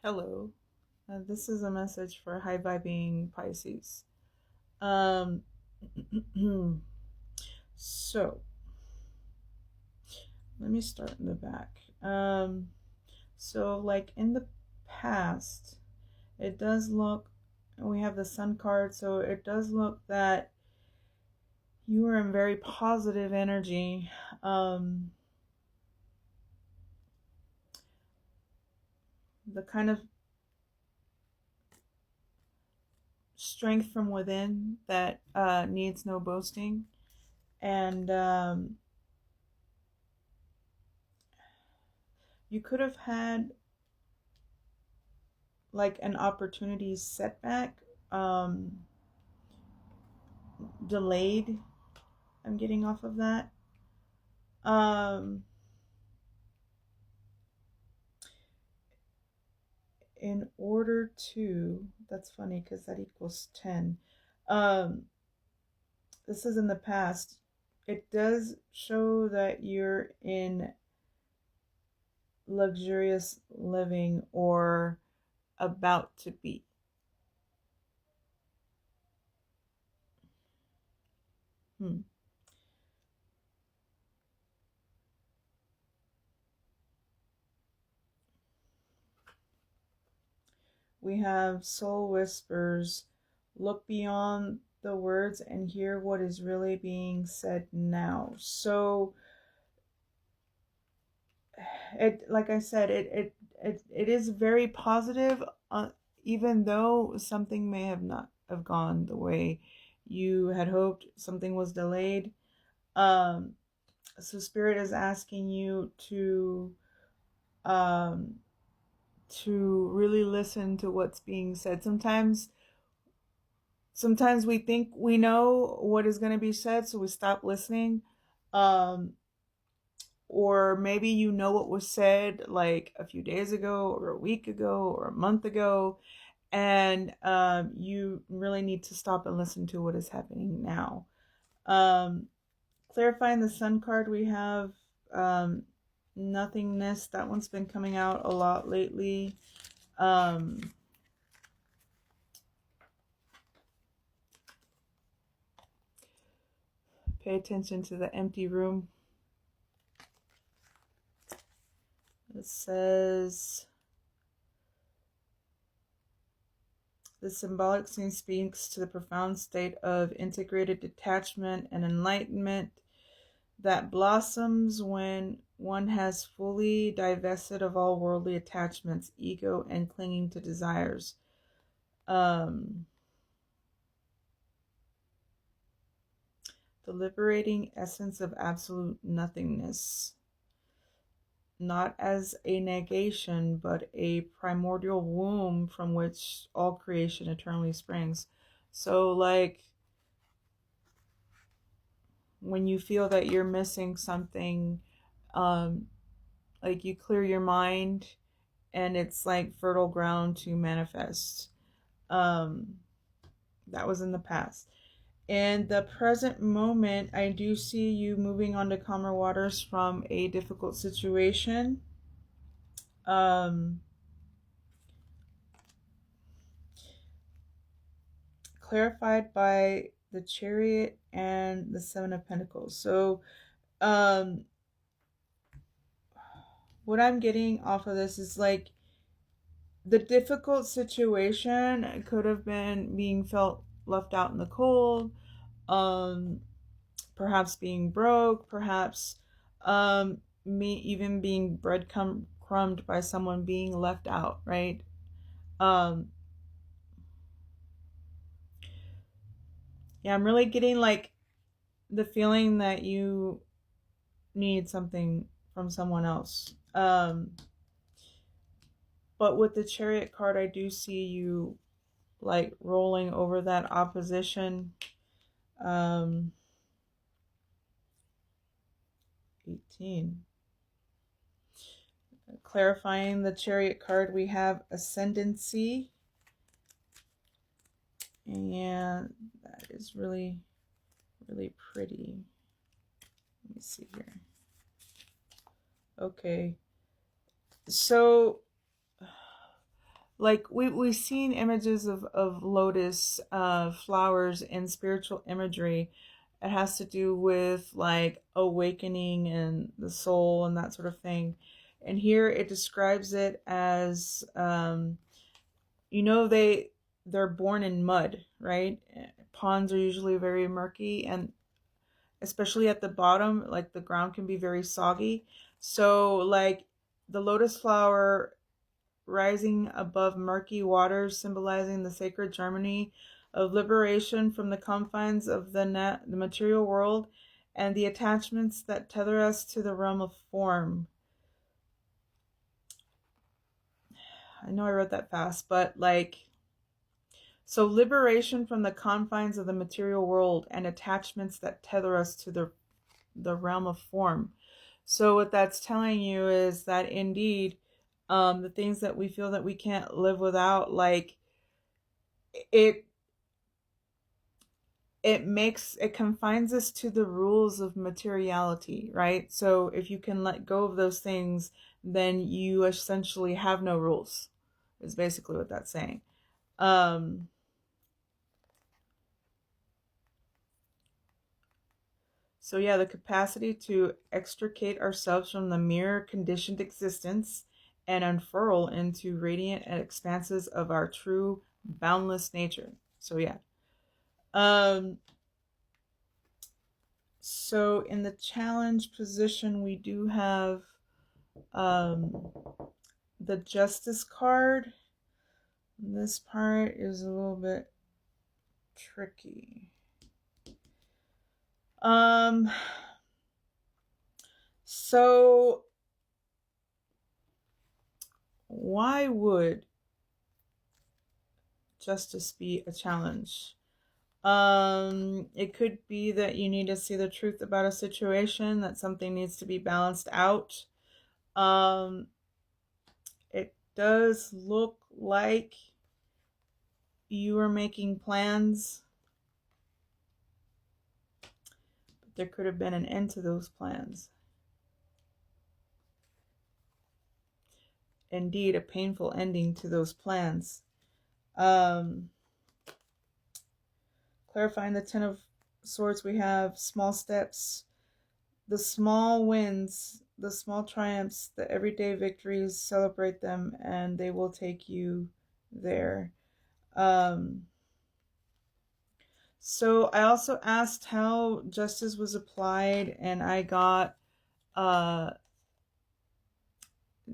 Hello. This is a message for high vibing Pisces. Um, so let me start in the back. So like in the past, it does look, we have the Sun card, so it does look that you are in very positive energy. The kind of strength from within that needs no boasting. And you could have had like an opportunity setback, um, delayed. I'm getting off of that. Um, in order to, that's funny because that equals 10. Um, this is in the past. It does show that you're in luxurious living or about to be. Hmm. We have soul whispers. Look beyond the words and hear what is really being said now. So it, like I said, it is very positive, even though something may have not have gone the way you had hoped. Something was delayed. Um, so spirit is asking you um to really listen to what's being said. Sometimes we think we know what is going to be said, so we stop listening. Um, or maybe you know what was said like a few days ago, or a week ago, or a month ago, and you really need to stop and listen to what is happening now. Um, Clarifying the Sun card, we have nothingness. That one's been coming out a lot lately. Um, Pay attention to the empty room. It says the symbolic scene speaks to the profound state of integrated detachment and enlightenment that blossoms when one has fully divested of all worldly attachments, ego, and clinging to desires. Um, the liberating essence of absolute nothingness, not as a negation, but a primordial womb from which all creation eternally springs. So, like, when you feel that you're missing something, um, like you clear your mind and it's like fertile ground to manifest. Um, that was in the past. In the present moment, I do see you moving on to calmer waters from a difficult situation. Um, Clarified by the Chariot and the Seven of Pentacles. So, um, what I'm getting off of this is like the difficult situation could have been being felt left out in the cold, um, perhaps being broke, perhaps me even being breadcrumbed by someone being left out, right? Um, yeah, I'm really getting like the feeling that you need something from someone else. But with the Chariot card, I do see you like rolling over that opposition. Um, 18. Clarifying the Chariot card, we have Ascendancy. And that is really, really pretty. Let me see here. Okay. So like we've seen images of lotus flowers in spiritual imagery. It has to do with like awakening and the soul and that sort of thing. And here it describes it as you know, they're born in mud, right? Ponds are usually very murky, and especially at the bottom, like the ground can be very soggy. So like the lotus flower rising above murky waters, symbolizing the sacred germany of liberation from the confines of the material world and the attachments that tether us to the realm of form. I know I wrote that fast, but like, so liberation from the confines of the material world and attachments that tether us to the realm of form. So what that's telling you is that indeed, the things that we feel that we can't live without, like it it confines us to the rules of materiality, right? So if you can let go of those things, then you essentially have no rules, is basically what that's saying. um so yeah, the capacity to extricate ourselves from the mere conditioned existence and unfurl into radiant and expanses of our true boundless nature. So yeah. um so in the challenge position, we do have um the justice card. This part is a little bit tricky. Um so why would justice be a challenge? It could be that you need to see the truth about a situation, that something needs to be balanced out. Um it does look like you are making plans, but there could have been an end to those plans. Indeed, a painful ending to those plans. Um, Clarifying the Ten of Swords, we have small steps, the small wins, the small triumphs, the everyday victories, celebrate them, and they will take you there. Um, so I also asked how justice was applied, and I got uh,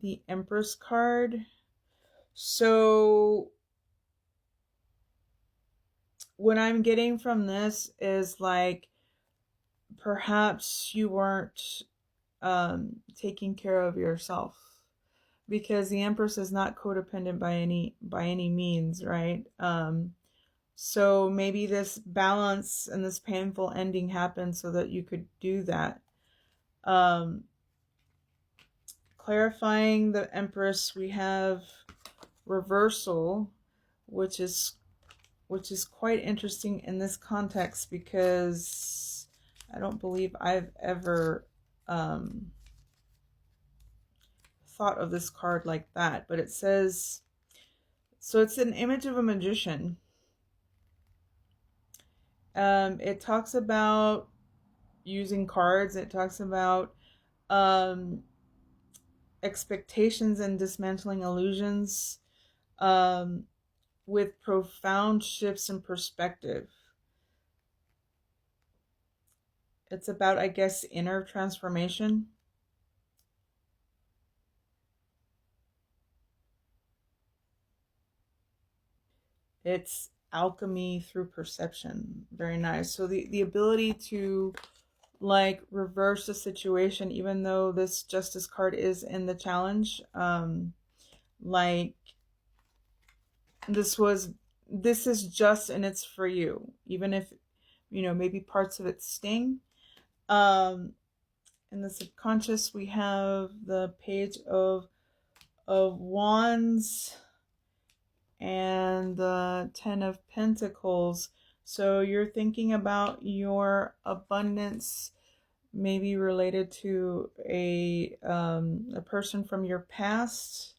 the Empress card. So what I'm getting from this is like perhaps you weren't taking care of yourself, because the Empress is not codependent by any means, right? So maybe this balance and this painful ending happened so that you could do that. Um, Clarifying the Empress, we have reversal, which is quite interesting in this context, because I don't believe I've ever thought of this card like that. But it says, so it's an image of a magician. It talks about using cards. It talks about um, expectations and dismantling illusions, um, with profound shifts in perspective. It's about, I guess, inner transformation. It's alchemy through perception. Very nice. So the ability to like reverse the situation, even though this justice card is in the challenge, like this is just, and it's for you, even if you know maybe parts of it sting. um in the subconscious, we have the Page of Wands and the Ten of Pentacles. So you're thinking about your abundance, maybe related to a person from your past.